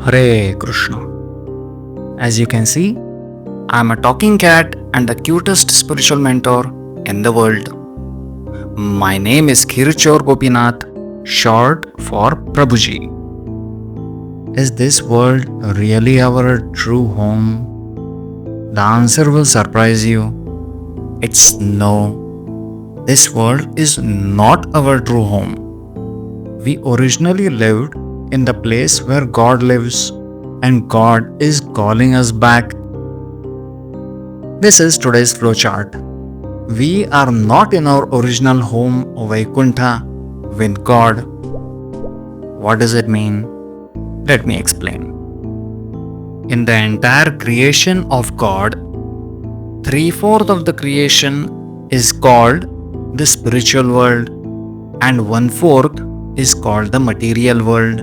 Hare Krishna. As you can see, I am a talking cat and the cutest spiritual mentor in the world. My name is Kirchor Gopinath, short for Prabhuji. Is this world really our true home? The answer will surprise you. It's no. This world is not our true home. We originally lived in the place where God lives, and God is calling us back. This is today's flowchart. We are not in our original home, Vaikuntha, with God. What does it mean? Let me explain. In the entire creation of God, 3/4 of the creation is called the spiritual world, and 1/4 is called the material world.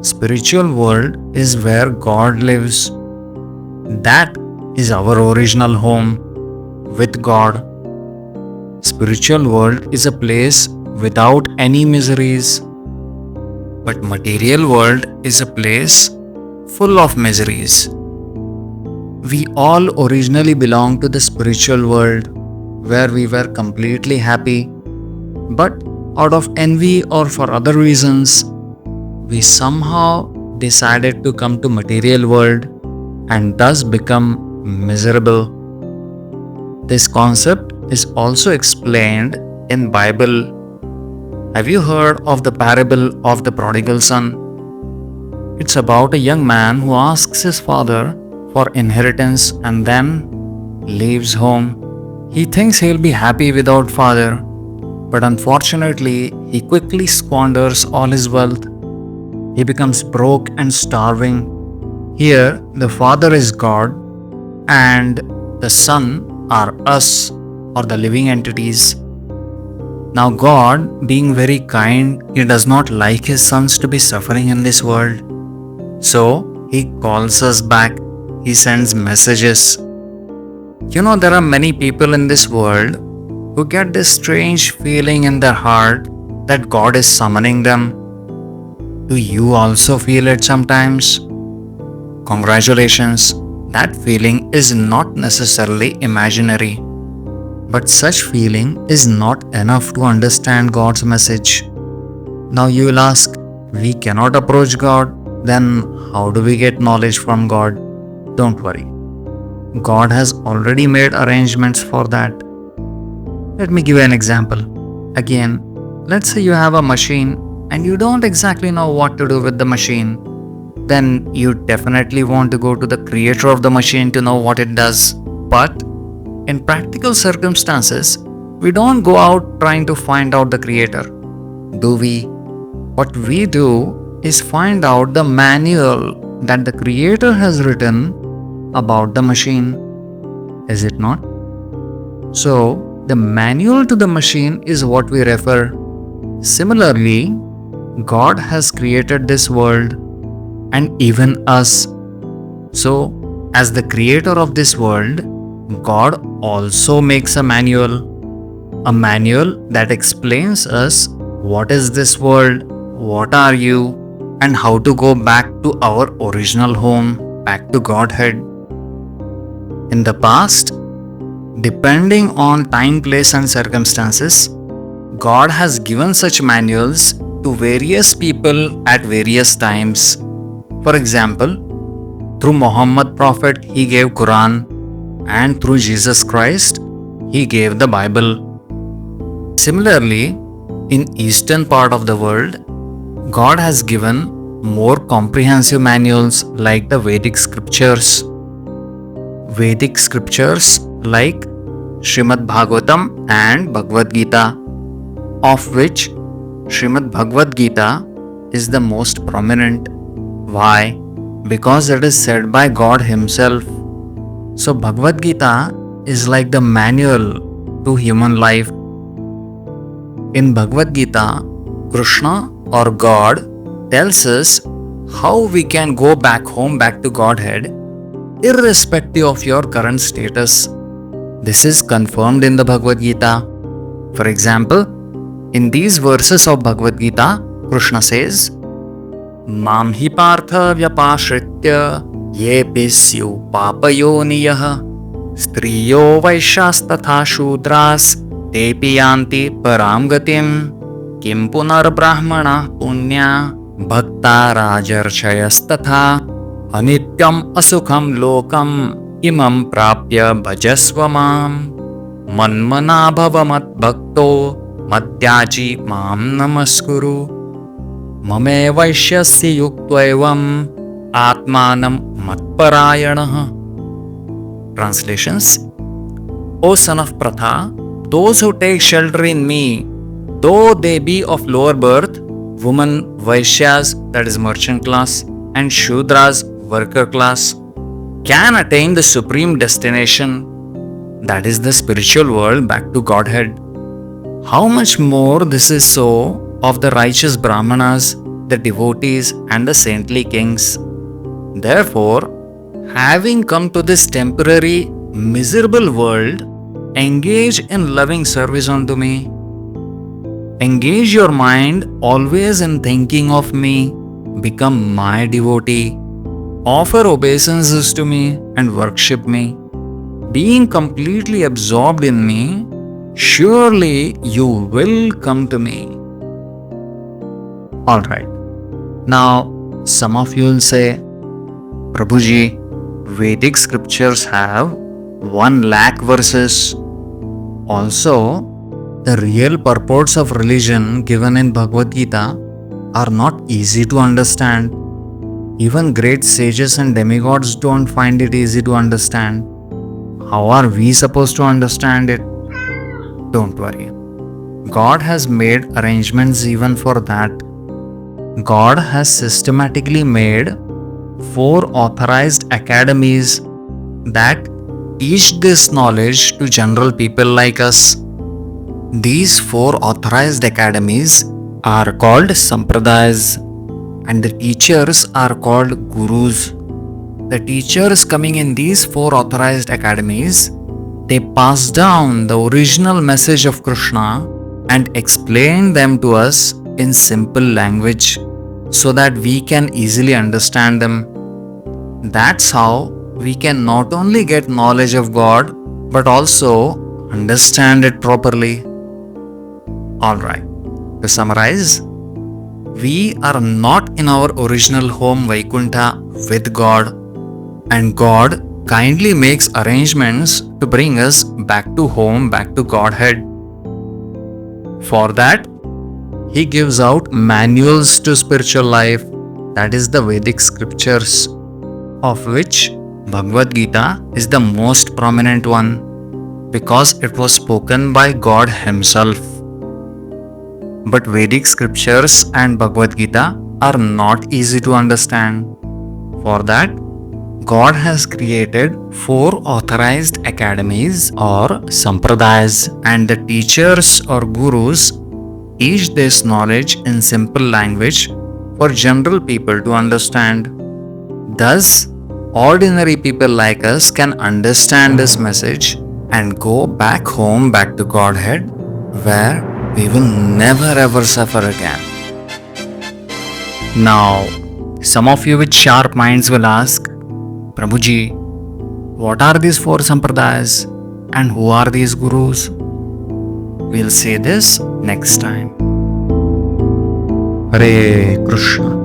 Spiritual world is where God lives. That is our original home with God. Spiritual world is a place without any miseries, but material world is a place full of miseries. We all originally belong to the spiritual world where we were completely happy, but out of envy or for other reasons, we somehow decided to come to material world and thus become miserable. This concept is also explained in Bible. Have you heard of the parable of the prodigal son? It's about a young man who asks his father for inheritance and then leaves home. He thinks he'll be happy without father, but unfortunately, he quickly squanders all his wealth. He becomes broke and starving. Here, the father is God and the son are us, or the living entities. Now God, being very kind, He does not like His sons to be suffering in this world. So He calls us back. He sends messages. There are many people in this world who get this strange feeling in their heart that God is summoning them. Do you also feel it sometimes? Congratulations, that feeling is not necessarily imaginary. But such feeling is not enough to understand God's message. Now you will ask, we cannot approach God, then how do we get knowledge from God? Don't worry. God has already made arrangements for that. Let me give you an example. Again, let's say you have a machine and you don't exactly know what to do with the machine. Then you definitely want to go to the creator of the machine to know what it does. But in practical circumstances, we don't go out trying to find out the creator, do we? What we do is find out the manual that the creator has written about the machine. Is it not? So, the manual to the machine is what we refer. Similarly, God has created this world and even us. So, as the creator of this world, God also makes a manual that explains us what is this world, what are you, and how to go back to our original home, back to Godhead. In the past, depending on time, place, and circumstances, God has given such manuals to various people at various times. For example, through Muhammad Prophet, He gave Quran, and through Jesus Christ, He gave the Bible. Similarly, in eastern part of the world, God has given more comprehensive manuals like the Vedic scriptures. Vedic scriptures like Srimad Bhagavatam and Bhagavad Gita, of which Srimad Bhagavad Gita is the most prominent. Why? Because it is said by God Himself. So Bhagavad Gita is like the manual to human life. In Bhagavad Gita, Krishna or God tells us how we can go back home, back to Godhead, irrespective of your current status. This is confirmed in the Bhagavad Gita. For example, in these verses of Bhagavad Gita, Krishna says, Mam hi partha vyapashritya yepi syu papayoniyah striyo vaishas tatha shudras tepi yanti param gatim kim punar brahmana punya bhakta rajarshayas tatha anityam asukham lokam imam prapya bhajasva mam manmana bhavamat bhakto madhyaji mam namaskuru mame vaishyasya yuktvaevam atmanam matparayanah. Translations: O son of Pratha, those who take shelter in me, though they be of lower birth, women, Vaishyas, that is merchant class, and Shudras, worker class, can attain the supreme destination, that is the spiritual world back to Godhead. How much more this is so of the righteous Brahmanas, the devotees, and the saintly kings. Therefore, having come to this temporary, miserable world, engage in loving service unto me. Engage your mind always in thinking of me, become my devotee, offer obeisances to me and worship me. Being completely absorbed in me, surely you will come to me. Alright. Now, some of you will say, Prabhuji, Vedic scriptures have 1 lakh verses. Also, the real purports of religion given in Bhagavad Gita are not easy to understand. Even great sages and demigods don't find it easy to understand. How are we supposed to understand it? Don't worry. God has made arrangements even for that. God has systematically made 4 authorized academies that teach this knowledge to general people like us. These 4 authorized academies are called Sampradayas, and the teachers are called Gurus. The teachers coming in these 4 authorized academies, they pass down the original message of Krishna and explain them to us in simple language so that we can easily understand them. That's how we can not only get knowledge of God but also understand it properly. Alright, to summarize, we are not in our original home Vaikuntha with God, and God kindly makes arrangements to bring us back to home, back to Godhead. For that, He gives out manuals to spiritual life, that is the Vedic scriptures, of which Bhagavad Gita is the most prominent one because it was spoken by God Himself. But Vedic scriptures and Bhagavad Gita are not easy to understand. For that, God has created 4 authorized academies or sampradayas, and the teachers or gurus teach this knowledge in simple language for general people to understand. Thus, ordinary people like us can understand this message and go back home, back to Godhead, where we will never ever suffer again. Now, some of you with sharp minds will ask, Prabhuji, what are these 4 sampradayas and who are these gurus? We'll say this next time. Hare Krishna.